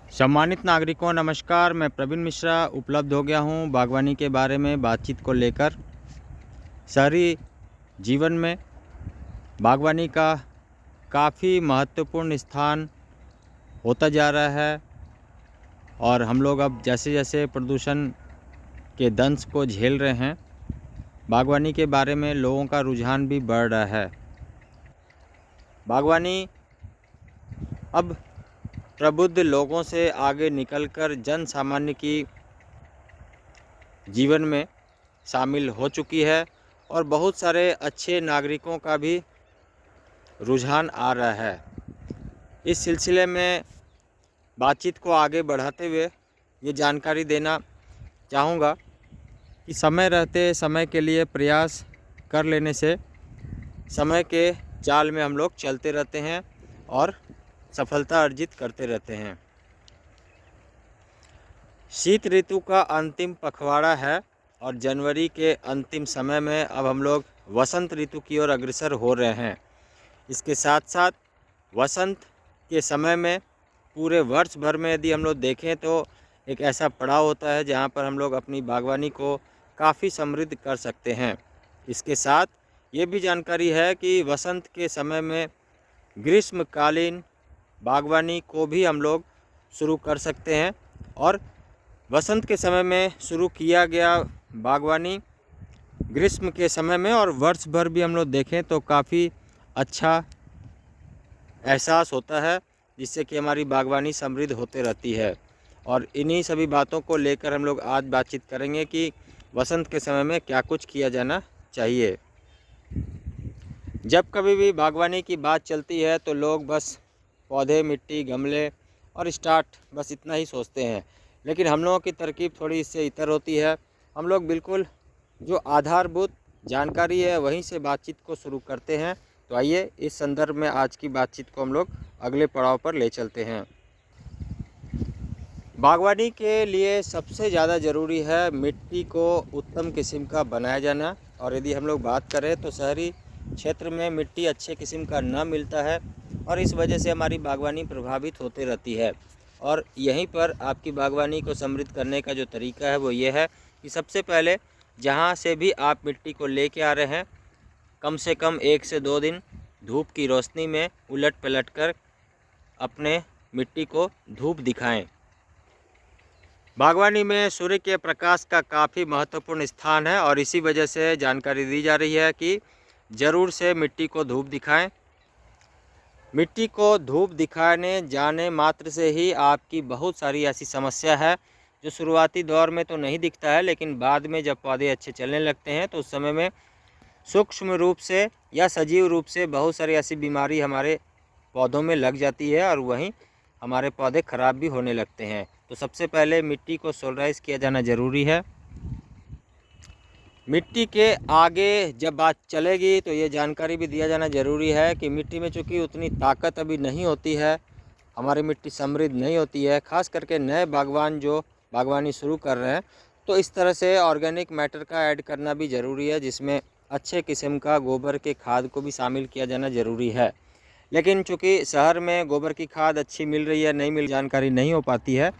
सम्मानित नागरिकों नमस्कार। मैं प्रवीण मिश्रा उपलब्ध हो गया हूँ बागवानी के बारे में बातचीत को लेकर। शहरी जीवन में बागवानी का काफ़ी महत्वपूर्ण स्थान होता जा रहा है और हम लोग अब जैसे जैसे प्रदूषण के दंश को झेल रहे हैं, बागवानी के बारे में लोगों का रुझान भी बढ़ रहा है। बागवानी अब प्रबुद्ध लोगों से आगे निकलकर जन सामान्य की जीवन में शामिल हो चुकी है और बहुत सारे अच्छे नागरिकों का भी रुझान आ रहा है। इस सिलसिले में बातचीत को आगे बढ़ाते हुए ये जानकारी देना चाहूँगा कि समय रहते समय के लिए प्रयास कर लेने से समय के जाल में हम लोग चलते रहते हैं और सफलता अर्जित करते रहते हैं। शीत ऋतु का अंतिम पखवाड़ा है और जनवरी के अंतिम समय में अब हम लोग वसंत ऋतु की ओर अग्रसर हो रहे हैं। इसके साथ साथ वसंत के समय में पूरे वर्ष भर में यदि हम लोग देखें तो एक ऐसा पड़ाव होता है जहां पर हम लोग अपनी बागवानी को काफ़ी समृद्ध कर सकते हैं। इसके साथ ये भी जानकारी है कि वसंत के समय में ग्रीष्मकालीन बागवानी को भी हम लोग शुरू कर सकते हैं और वसंत के समय में शुरू किया गया बागवानी ग्रीष्म के समय में और वर्ष भर भी हम लोग देखें तो काफ़ी अच्छा एहसास होता है, जिससे कि हमारी बागवानी समृद्ध होते रहती है। और इन्हीं सभी बातों को लेकर हम लोग आज बातचीत करेंगे कि वसंत के समय में क्या कुछ किया जाना चाहिए। जब कभी भी बागवानी की बात चलती है तो लोग बस पौधे, मिट्टी, गमले और स्टार्ट बस इतना ही सोचते हैं, लेकिन हम लोगों की तरकीब थोड़ी इससे इतर होती है। हम लोग बिल्कुल जो आधारभूत जानकारी है वहीं से बातचीत को शुरू करते हैं। तो आइए इस संदर्भ में आज की बातचीत को हम लोग अगले पड़ाव पर ले चलते हैं। बागवानी के लिए सबसे ज़्यादा ज़रूरी है मिट्टी को उत्तम किस्म का बनाया जाना। और यदि हम लोग बात करें तो शहरी क्षेत्र में मिट्टी अच्छे किस्म का न मिलता है और इस वजह से हमारी बागवानी प्रभावित होती रहती है। और यहीं पर आपकी बागवानी को समृद्ध करने का जो तरीका है वो ये है कि सबसे पहले जहाँ से भी आप मिट्टी को लेके आ रहे हैं, कम से कम 1 से 2 दिन धूप की रोशनी में उलट पलट कर अपने मिट्टी को धूप दिखाएं। बागवानी में सूर्य के प्रकाश का काफ़ी महत्वपूर्ण स्थान है और इसी वजह से जानकारी दी जा रही है कि ज़रूर से मिट्टी को धूप दिखाएं। मिट्टी को धूप दिखाने जाने मात्र से ही आपकी बहुत सारी ऐसी समस्या है जो शुरुआती दौर में तो नहीं दिखता है, लेकिन बाद में जब पौधे अच्छे चलने लगते हैं तो उस समय में सूक्ष्म रूप से या सजीव रूप से बहुत सारी ऐसी बीमारी हमारे पौधों में लग जाती है और वहीं हमारे पौधे ख़राब भी होने लगते हैं। तो सबसे पहले मिट्टी को सोलराइज़ किया जाना ज़रूरी है। मिट्टी के आगे जब बात चलेगी तो ये जानकारी भी दिया जाना ज़रूरी है कि मिट्टी में चूँकि उतनी ताकत अभी नहीं होती है, हमारी मिट्टी समृद्ध नहीं होती है, ख़ास करके नए बागवान जो बागवानी शुरू कर रहे हैं, तो इस तरह से ऑर्गेनिक मैटर का ऐड करना भी ज़रूरी है, जिसमें अच्छे किस्म का गोबर के खाद को भी शामिल किया जाना ज़रूरी है। लेकिन चूँकि शहर में गोबर की खाद अच्छी मिल रही है नहीं मिल जानकारी नहीं हो पाती है,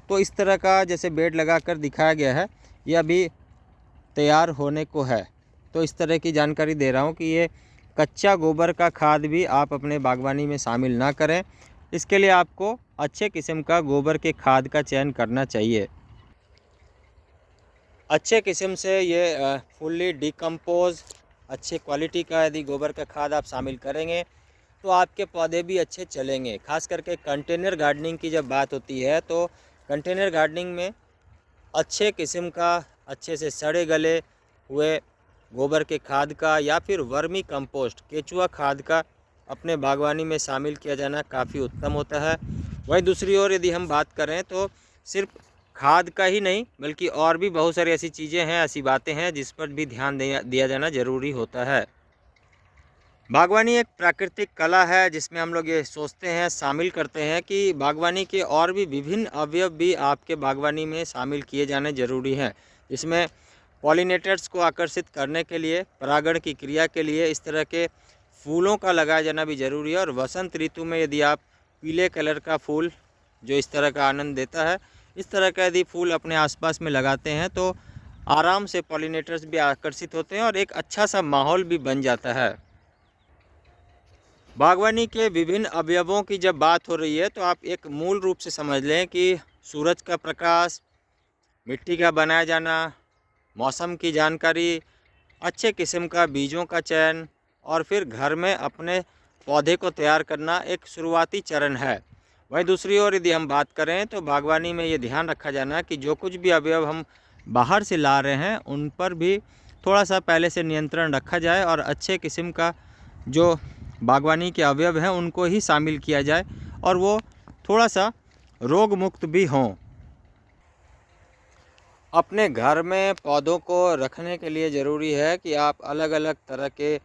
तो इस तरह का जैसे बेड लगा कर दिखाया गया है ये अभी तैयार होने को है। तो इस तरह की जानकारी दे रहा हूँ कि ये कच्चा गोबर का खाद भी आप अपने बागवानी में शामिल ना करें। इसके लिए आपको अच्छे किस्म का गोबर के खाद का चयन करना चाहिए। अच्छे किस्म से ये फुल्ली डिकम्पोज अच्छे क्वालिटी का यदि गोबर का खाद आप शामिल करेंगे तो आपके पौधे भी अच्छे चलेंगे। खास करके कंटेनर गार्डनिंग की जब बात होती है तो कंटेनर गार्डनिंग में अच्छे किस्म का अच्छे से सड़े गले हुए गोबर के खाद का या फिर वर्मी कंपोस्ट केचुआ खाद का अपने बागवानी में शामिल किया जाना काफ़ी उत्तम होता है। वहीं दूसरी ओर यदि हम बात करें तो सिर्फ खाद का ही नहीं बल्कि और भी बहुत सारी ऐसी चीज़ें हैं, ऐसी बातें हैं जिस पर भी ध्यान दिया जाना ज़रूरी होता है। बागवानी एक प्राकृतिक कला है जिसमें हम लोग ये सोचते हैं, शामिल करते हैं कि बागवानी के और भी विभिन्न अवयव भी आपके बागवानी में शामिल किए जाने ज़रूरी हैं। इसमें पॉलिनेटर्स को आकर्षित करने के लिए, परागण की क्रिया के लिए इस तरह के फूलों का लगाया जाना भी ज़रूरी है। और वसंत ऋतु में यदि आप पीले कलर का फूल जो इस तरह का आनंद देता है। इस तरह का यदि फूल अपने आसपास में लगाते हैं तो आराम से पॉलिनेटर्स भी आकर्षित होते हैं और एक अच्छा सा माहौल भी बन जाता है। बागवानी के विभिन्न अवयवों की जब बात हो रही है तो आप एक मूल रूप से समझ लें कि सूरज का प्रकाश, मिट्टी का बनाया जाना, मौसम की जानकारी, अच्छे किस्म का बीजों का चयन और फिर घर में अपने पौधे को तैयार करना एक शुरुआती चरण है। वहीं दूसरी ओर यदि हम बात करें तो बागवानी में ये ध्यान रखा जाना कि जो कुछ भी अवयव हम बाहर से ला रहे हैं उन पर भी थोड़ा सा पहले से नियंत्रण रखा जाए और अच्छे किस्म का जो बागवानी के अवयव हैं उनको ही शामिल किया जाए और वो थोड़ा सा रोग मुक्त भी हों। अपने घर में पौधों को रखने के लिए ज़रूरी है कि आप अलग अलग तरह के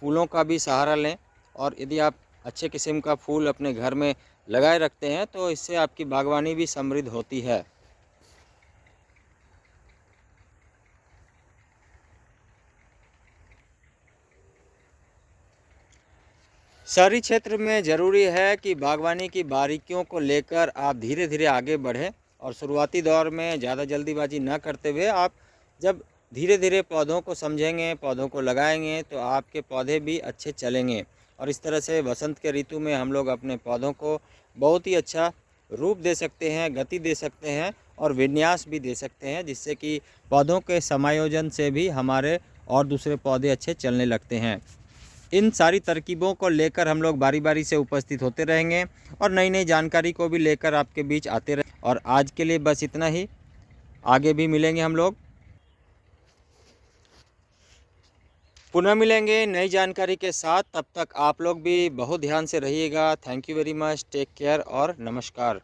फूलों का भी सहारा लें और यदि आप अच्छे किस्म का फूल अपने घर में लगाए रखते हैं तो इससे आपकी बागवानी भी समृद्ध होती है। शहरी क्षेत्र में ज़रूरी है कि बागवानी की बारीकियों को लेकर आप धीरे धीरे आगे बढ़ें और शुरुआती दौर में ज़्यादा जल्दीबाजी न करते हुए आप जब धीरे धीरे पौधों को समझेंगे, पौधों को लगाएंगे तो आपके पौधे भी अच्छे चलेंगे और इस तरह से वसंत के ऋतु में हम लोग अपने पौधों को बहुत ही अच्छा रूप दे सकते हैं, गति दे सकते हैं और विन्यास भी दे सकते हैं, जिससे कि पौधों के समायोजन से भी हमारे और दूसरे पौधे अच्छे चलने लगते हैं। इन सारी तरकीबों को लेकर हम लोग बारी बारी से उपस्थित होते रहेंगे और नई नई जानकारी को भी लेकर आपके बीच आते रहें। और आज के लिए बस इतना ही, आगे भी मिलेंगे हम लोग, पुनः मिलेंगे नई जानकारी के साथ। तब तक आप लोग भी बहुत ध्यान से रहिएगा। Thank you very much, take care और नमस्कार।